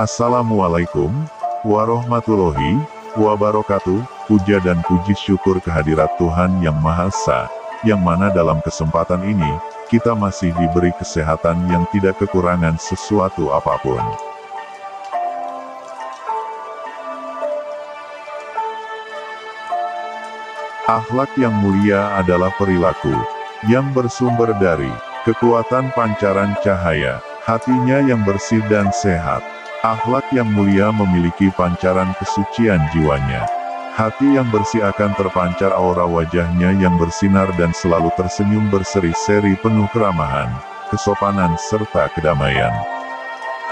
Assalamualaikum warahmatullahi wabarakatuh. Puja dan puji syukur kehadirat Tuhan Yang Maha Esa, yang mana dalam kesempatan ini, kita masih diberi kesehatan yang tidak kekurangan sesuatu apapun. Akhlak yang mulia adalah perilaku yang bersumber dari kekuatan pancaran cahaya, hatinya yang bersih dan sehat. Akhlak yang mulia memiliki pancaran kesucian jiwanya. Hati yang bersih akan terpancar aura wajahnya yang bersinar dan selalu tersenyum berseri-seri penuh keramahan, kesopanan serta kedamaian.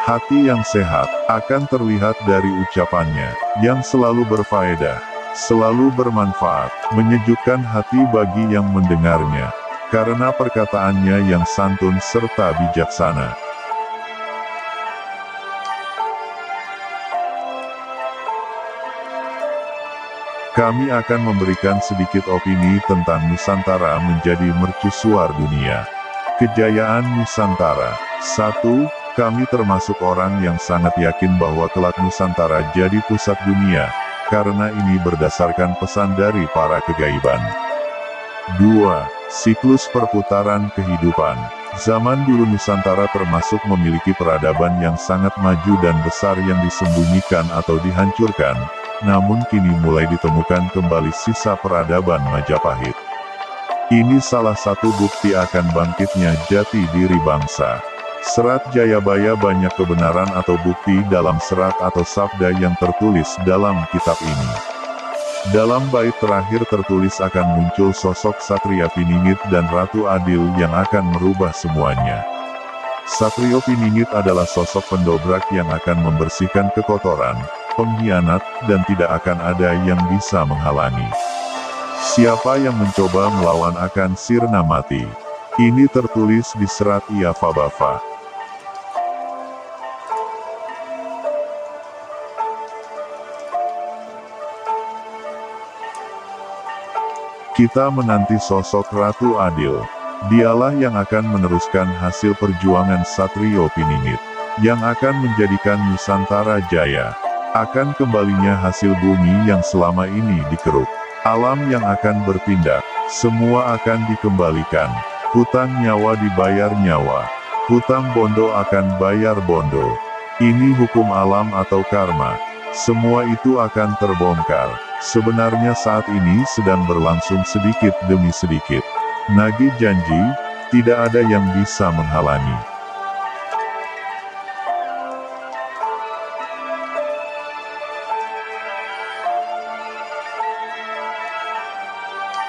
Hati yang sehat akan terlihat dari ucapannya, yang selalu berfaedah, selalu bermanfaat, menyejukkan hati bagi yang mendengarnya, karena perkataannya yang santun serta bijaksana. Kami akan memberikan sedikit opini tentang Nusantara menjadi mercusuar dunia. Kejayaan Nusantara. 1. Kami termasuk orang yang sangat yakin bahwa kelak Nusantara jadi pusat dunia, karena ini berdasarkan pesan dari para kegaiban. 2. Siklus perputaran kehidupan. Zaman dulu Nusantara termasuk memiliki peradaban yang sangat maju dan besar yang disembunyikan atau dihancurkan, namun kini mulai ditemukan kembali sisa peradaban Majapahit. Ini salah satu bukti akan bangkitnya jati diri bangsa. Serat Jayabaya banyak kebenaran atau bukti dalam serat atau sabda yang tertulis dalam kitab ini. Dalam bait terakhir tertulis akan muncul sosok Satria Piningit dan Ratu Adil yang akan merubah semuanya. Satrio Piningit adalah sosok pendobrak yang akan membersihkan kekotoran, pengkhianat, dan tidak akan ada yang bisa menghalangi. Siapa yang mencoba melawan akan sirna mati. Ini tertulis di serat Iyafabava. Kita menanti sosok Ratu Adil. Dialah yang akan meneruskan hasil perjuangan Satrio Piningit, yang akan menjadikan Nusantara jaya. Akan kembalinya hasil bumi yang selama ini dikeruk. Alam yang akan bertindak, semua akan dikembalikan. Hutang nyawa dibayar nyawa. Hutang bondo akan bayar bondo. Ini hukum alam atau karma. Semua itu akan terbongkar. Sebenarnya saat ini sedang berlangsung sedikit demi sedikit. Nagih janji, tidak ada yang bisa menghalangi.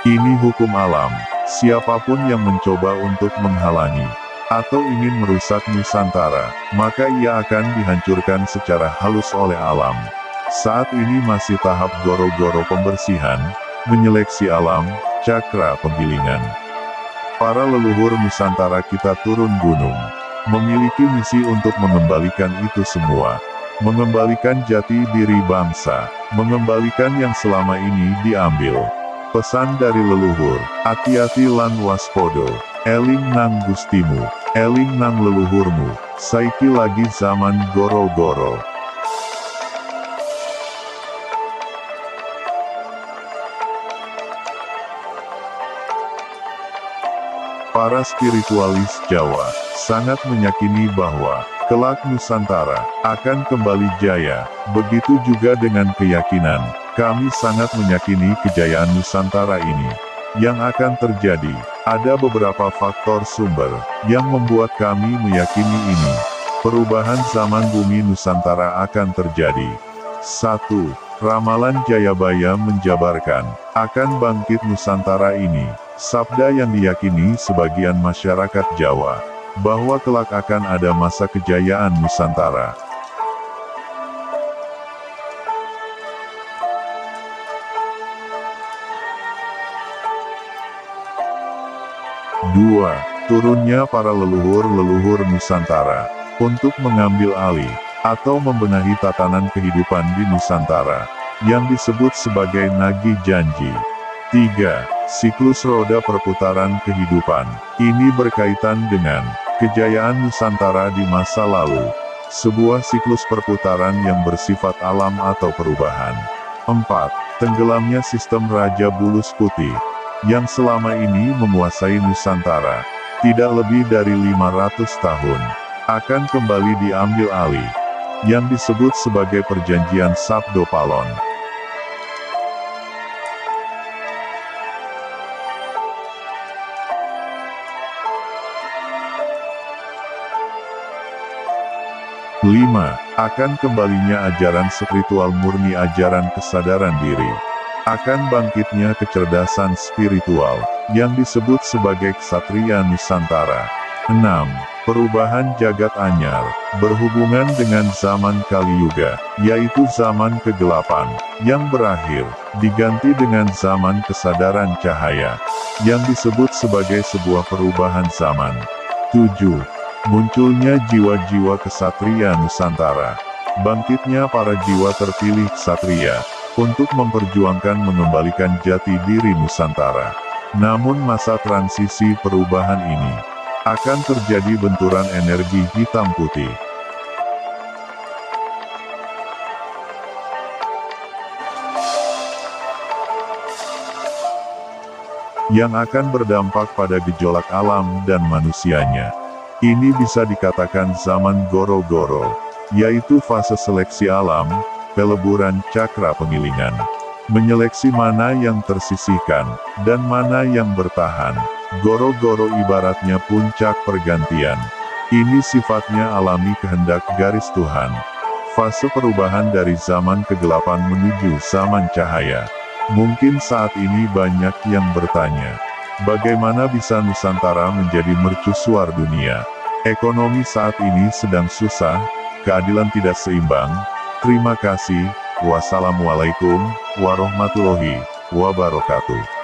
Ini hukum alam. Siapapun yang mencoba untuk menghalangi atau ingin merusak Nusantara, maka ia akan dihancurkan secara halus oleh alam. Saat ini masih tahap goro-goro pembersihan, menyeleksi alam, cakra penggilingan. Para leluhur Nusantara kita turun gunung, memiliki misi untuk mengembalikan itu semua. Mengembalikan jati diri bangsa, mengembalikan yang selama ini diambil. Pesan dari leluhur, hati-hati lan waspodo, eling nang gustimu, eling nang leluhurmu, saiki lagi zaman goro-goro. Para spiritualis Jawa sangat meyakini bahwa kelak Nusantara akan kembali jaya. Begitu juga dengan keyakinan. Kami sangat meyakini kejayaan Nusantara ini. Yang akan terjadi, ada beberapa faktor sumber yang membuat kami meyakini ini. Perubahan zaman bumi Nusantara akan terjadi. 1. Ramalan Jayabaya menjabarkan akan bangkit Nusantara ini. Sabda yang diyakini sebagian masyarakat Jawa, bahwa kelak akan ada masa kejayaan Nusantara. 2. Turunnya para leluhur-leluhur Nusantara, untuk mengambil alih, atau membenahi tatanan kehidupan di Nusantara, yang disebut sebagai nagih janji. 3. Siklus roda perputaran kehidupan. Ini berkaitan dengan kejayaan Nusantara di masa lalu. sebuah siklus perputaran yang bersifat alam atau perubahan. 4. Tenggelamnya sistem Raja Bulus Putih, yang selama ini menguasai Nusantara, tidak lebih dari 500 tahun, akan kembali diambil alih, yang disebut sebagai Perjanjian Sabdo Palon. Lima, akan kembalinya ajaran spiritual murni, ajaran kesadaran diri. Akan bangkitnya kecerdasan spiritual, yang disebut sebagai Ksatria Nusantara. 6. Perubahan jagat anyar, berhubungan dengan zaman Kali Yuga, yaitu zaman kegelapan, yang berakhir, diganti dengan zaman kesadaran cahaya, yang disebut sebagai sebuah perubahan zaman. 7. Munculnya jiwa-jiwa kesatria Nusantara. Bangkitnya para jiwa terpilih ksatria, untuk memperjuangkan mengembalikan jati diri Nusantara. Namun masa transisi perubahan ini, akan terjadi benturan energi hitam putih. Yang akan berdampak pada gejolak alam dan manusianya. Ini bisa dikatakan zaman Goro-Goro, yaitu fase seleksi alam, peleburan cakra pengilingan. Menyeleksi mana yang tersisihkan, dan mana yang bertahan. Goro-Goro ibaratnya puncak pergantian. Ini sifatnya alami, kehendak garis Tuhan. Fase perubahan dari zaman kegelapan menuju zaman cahaya. Mungkin saat ini banyak yang bertanya, bagaimana bisa Nusantara menjadi mercusuar dunia? Ekonomi saat ini sedang susah, keadilan tidak seimbang. Terima kasih. Wassalamualaikum warahmatullahi wabarakatuh.